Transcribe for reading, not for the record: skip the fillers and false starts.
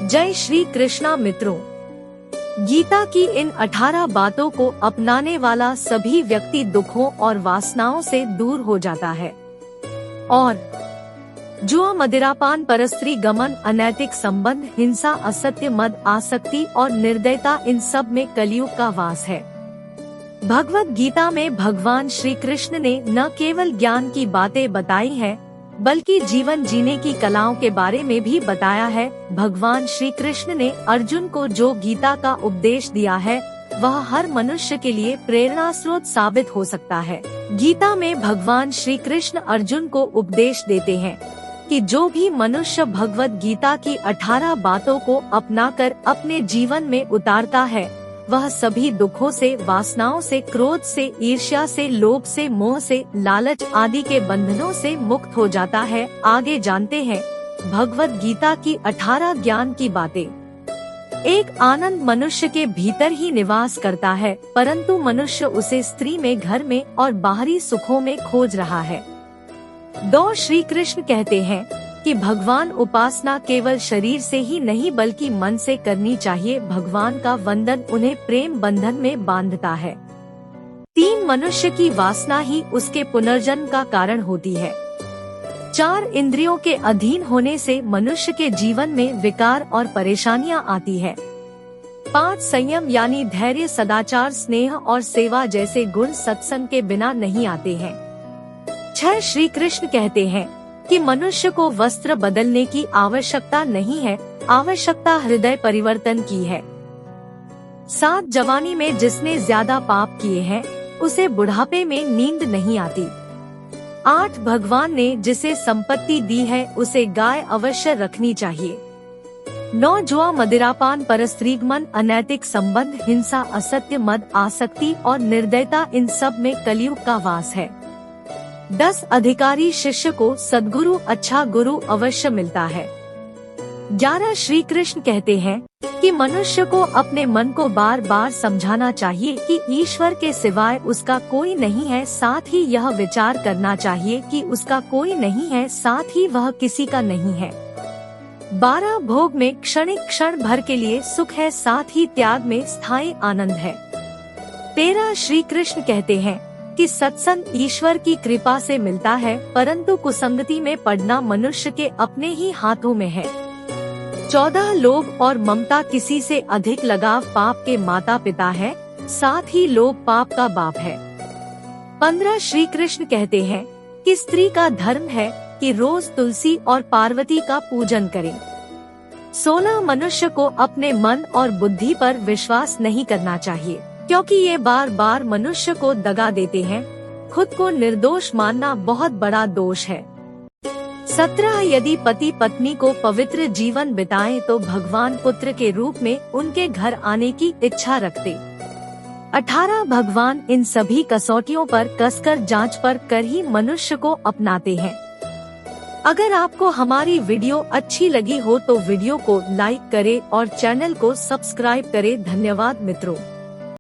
जय श्री कृष्णा मित्रों, गीता की इन 18 बातों को अपनाने वाला सभी व्यक्ति दुखों और वासनाओं से दूर हो जाता है। और जुआ, मदिरापान, परस्त्री गमन, अनैतिक संबंध, हिंसा, असत्य, मद, आसक्ति और निर्दयता, इन सब में कलयुग का वास है। भगवत गीता में भगवान श्री कृष्ण ने न केवल ज्ञान की बातें बताई हैं, बल्कि जीवन जीने की कलाओं के बारे में भी बताया है। भगवान श्री कृष्ण ने अर्जुन को जो गीता का उपदेश दिया है, वह हर मनुष्य के लिए प्रेरणा स्रोत साबित हो सकता है। गीता में भगवान श्री कृष्ण अर्जुन को उपदेश देते हैं कि जो भी मनुष्य भगवत गीता की 18 बातों को अपनाकर अपने जीवन में उतारता है, वह सभी दुखों से, वासनाओं से, क्रोध से, ईर्ष्या से, लोभ से, मोह से, लालच आदि के बंधनों से मुक्त हो जाता है। आगे जानते हैं भगवत गीता की 18 ज्ञान की बातें। एक आनंद मनुष्य के भीतर ही निवास करता है, परंतु मनुष्य उसे स्त्री में, घर में और बाहरी सुखों में खोज रहा है। श्री कृष्ण कहते हैं कि भगवान उपासना केवल शरीर से ही नहीं बल्कि मन से करनी चाहिए। भगवान का वंदन उन्हें प्रेम बंधन में बांधता है। 3 मनुष्य की वासना ही उसके पुनर्जन्म का कारण होती है। 4 इंद्रियों के अधीन होने से मनुष्य के जीवन में विकार और परेशानियां आती है। 5 संयम यानी धैर्य, सदाचार, स्नेह और सेवा जैसे गुण सत्संग के बिना नहीं आते हैं। 6 श्री कृष्ण कहते हैं कि मनुष्य को वस्त्र बदलने की आवश्यकता नहीं है, आवश्यकता हृदय परिवर्तन की है। 7 जवानी में जिसने ज्यादा पाप किए हैं, उसे बुढ़ापे में नींद नहीं आती। 8 भगवान ने जिसे संपत्ति दी है, उसे गाय अवश्य रखनी चाहिए। 9 जुआ, मदिरापान, परस्त्रीगमन, अनैतिक संबंध, हिंसा, असत्य, मद, आसक्ति और निर्दयता, इन सब में कलयुग का वास है। 10 अधिकारी शिष्य को सद्गुरु, अच्छा गुरु अवश्य मिलता है। 11 श्री कृष्ण कहते हैं कि मनुष्य को अपने मन को बार बार समझाना चाहिए कि ईश्वर के सिवाय उसका कोई नहीं है, साथ ही यह विचार करना चाहिए कि उसका कोई नहीं है, साथ ही वह किसी का नहीं है। 12 भोग में क्षणिक क्षण भर के लिए सुख है, साथ ही त्याग में स्थायी आनंद है। 13 श्री कृष्ण कहते हैं कि सत्संग ईश्वर की कृपा से मिलता है, परंतु कुसंगति में पड़ना मनुष्य के अपने ही हाथों में है। 14 लोभ और ममता, किसी से अधिक लगाव पाप के माता पिता है, साथ ही लोभ पाप का बाप है। 15 श्री कृष्ण कहते हैं कि स्त्री का धर्म है कि रोज तुलसी और पार्वती का पूजन करें। 16 मनुष्य को अपने मन और बुद्धि पर विश्वास नहीं करना चाहिए, क्योंकि ये बार बार मनुष्य को दगा देते हैं। खुद को निर्दोष मानना बहुत बड़ा दोष है। 17 यदि पति पत्नी को पवित्र जीवन बिताएं तो भगवान पुत्र के रूप में उनके घर आने की इच्छा रखते। 18 भगवान इन सभी कसौटियों पर कसकर जांच पर कर ही मनुष्य को अपनाते हैं। अगर आपको हमारी वीडियो अच्छी लगी हो तो वीडियो को लाइक करें और चैनल को सब्सक्राइब करें। धन्यवाद मित्रों।